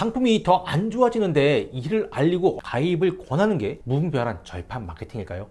상품이 더 안 좋아지는데 이를 알리고 가입을 권하는 게 무분별한 절판 마케팅일까요?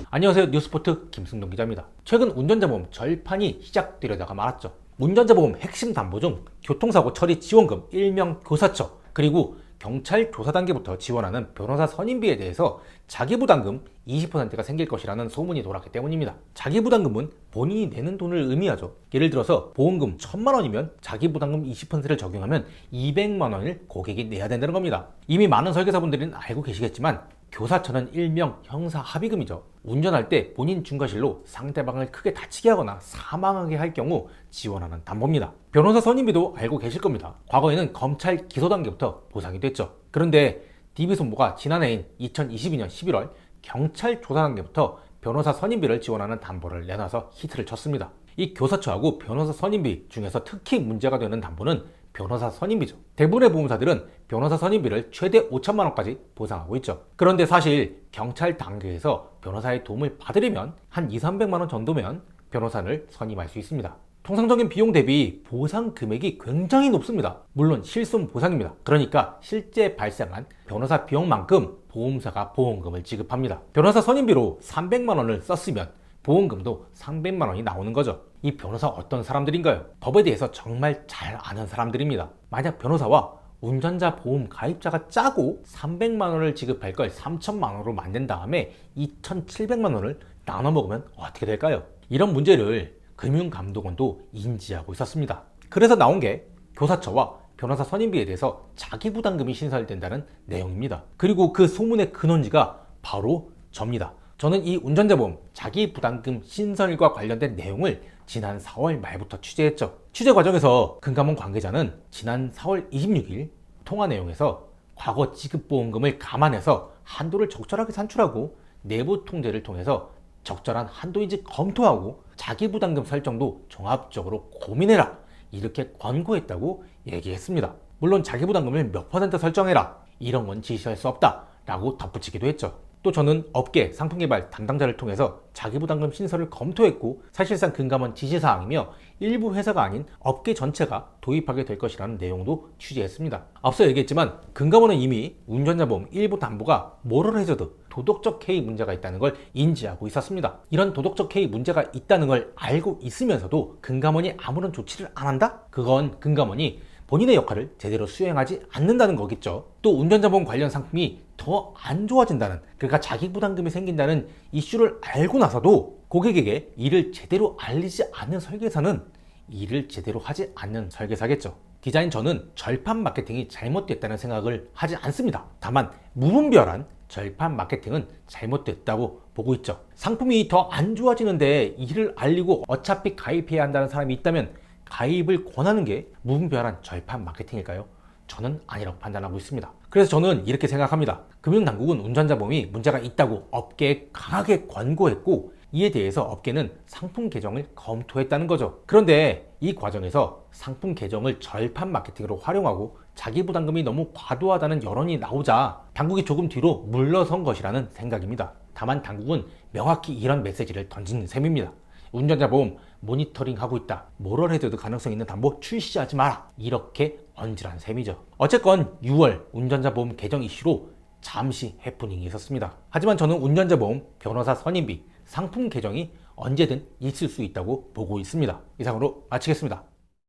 안녕하세요, 뉴스포트 김승동 기자입니다. 최근 운전자보험 절판이 시작되려다가 말았죠. 운전자보험 핵심 담보 중 교통사고 처리 지원금, 일명 교사처, 그리고 경찰 조사 단계부터 지원하는 변호사 선임비에 대해서 자기부담금 20%가 생길 것이라는 소문이 돌았기 때문입니다. 자기부담금은 본인이 내는 돈을 의미하죠. 예를 들어서 보험금 1000만 원이면 자기부담금 20%를 적용하면 200만 원을 고객이 내야 된다는 겁니다. 이미 많은 설계사분들은 알고 계시겠지만 교사처는 일명 형사 합의금이죠. 운전할 때 본인 중과실로 상대방을 크게 다치게 하거나 사망하게 할 경우 지원하는 담보입니다. 변호사 선임비도 알고 계실 겁니다. 과거에는 검찰 기소 단계부터 보상이 됐죠. 그런데 DB손보가 지난해인 2022년 11월 경찰 조사 단계부터 변호사 선임비를 지원하는 담보를 내놔서 히트를 쳤습니다. 이 교사처하고 변호사 선임비 중에서 특히 문제가 되는 담보는 변호사 선임비죠. 대부분의 보험사들은 변호사 선임비를 최대 5천만 원까지 보상하고 있죠. 그런데 사실 경찰 단계에서 변호사의 도움을 받으려면 한 200~300만 원 정도면 변호사를 선임할 수 있습니다. 통상적인 비용 대비 보상 금액이 굉장히 높습니다. 물론 실손 보상입니다. 그러니까 실제 발생한 변호사 비용만큼 보험사가 보험금을 지급합니다. 변호사 선임비로 300만 원을 썼으면 보험금도 300만 원이 나오는 거죠. 이 변호사 어떤 사람들인가요? 법에 대해서 정말 잘 아는 사람들입니다. 만약 변호사와 운전자 보험 가입자가 짜고 300만 원을 지급할 걸 3천만 원으로 만든 다음에 2,700만 원을 나눠 먹으면 어떻게 될까요? 이런 문제를 금융감독원도 인지하고 있었습니다. 그래서 나온 게 교사처와 변호사 선임비에 대해서 자기부담금이 신설된다는 내용입니다. 그리고 그 소문의 근원지가 바로 접니다. 저는 이 운전자보험 자기부담금 신설과 관련된 내용을 지난 4월 말부터 취재했죠. 취재 과정에서 금감원 관계자는 지난 4월 26일 통화 내용에서 과거 지급보험금을 감안해서 한도를 적절하게 산출하고 내부 통제를 통해서 적절한 한도인지 검토하고 자기부담금 설정도 종합적으로 고민해라, 이렇게 권고했다고 얘기했습니다. 물론 자기부담금을 몇 퍼센트 설정해라, 이런 건 지시할 수 없다 라고 덧붙이기도 했죠. 또 저는 업계 상품개발 담당자를 통해서 자기부담금 신설을 검토했고 사실상 금감원 지시사항이며 일부 회사가 아닌 업계 전체가 도입하게 될 것이라는 내용도 취재했습니다. 앞서 얘기했지만 금감원은 이미 운전자보험 일부 담보가 모럴 해저드, 도덕적 해이 문제가 있다는 걸 인지하고 있었습니다. 이런 도덕적 해이 문제가 있다는 걸 알고 있으면서도 금감원이 아무런 조치를 안 한다? 그건 금감원이 본인의 역할을 제대로 수행하지 않는다는 거겠죠. 또 운전자보험 관련 상품이 더 안 좋아진다는, 그러니까 자기부담금이 생긴다는 이슈를 알고 나서도 고객에게 이를 제대로 알리지 않는 설계사는 일을 제대로 하지 않는 설계사겠죠. 기자인 저는 절판 마케팅이 잘못됐다는 생각을 하지 않습니다. 다만 무분별한 절판 마케팅은 잘못됐다고 보고 있죠. 상품이 더 안 좋아지는데 이를 알리고 어차피 가입해야 한다는 사람이 있다면 가입을 권하는 게 무분별한 절판 마케팅일까요? 저는 아니라고 판단하고 있습니다. 그래서 저는 이렇게 생각합니다. 금융당국은 운전자보험이 문제가 있다고 업계에 강하게 권고했고 이에 대해서 업계는 상품 개정을 검토했다는 거죠. 그런데 이 과정에서 상품 개정을 절판 마케팅으로 활용하고 자기부담금이 너무 과도하다는 여론이 나오자 당국이 조금 뒤로 물러선 것이라는 생각입니다. 다만 당국은 명확히 이런 메시지를 던진 셈입니다. 운전자보험 모니터링하고 있다, 모럴 해저드 가능성 있는 담보 출시하지 마라, 이렇게 언질한 셈이죠. 어쨌건 6월 운전자보험 개정 이슈로 잠시 해프닝이 있었습니다. 하지만 저는 운전자보험 변호사 선임비 상품 개정이 언제든 있을 수 있다고 보고 있습니다. 이상으로 마치겠습니다.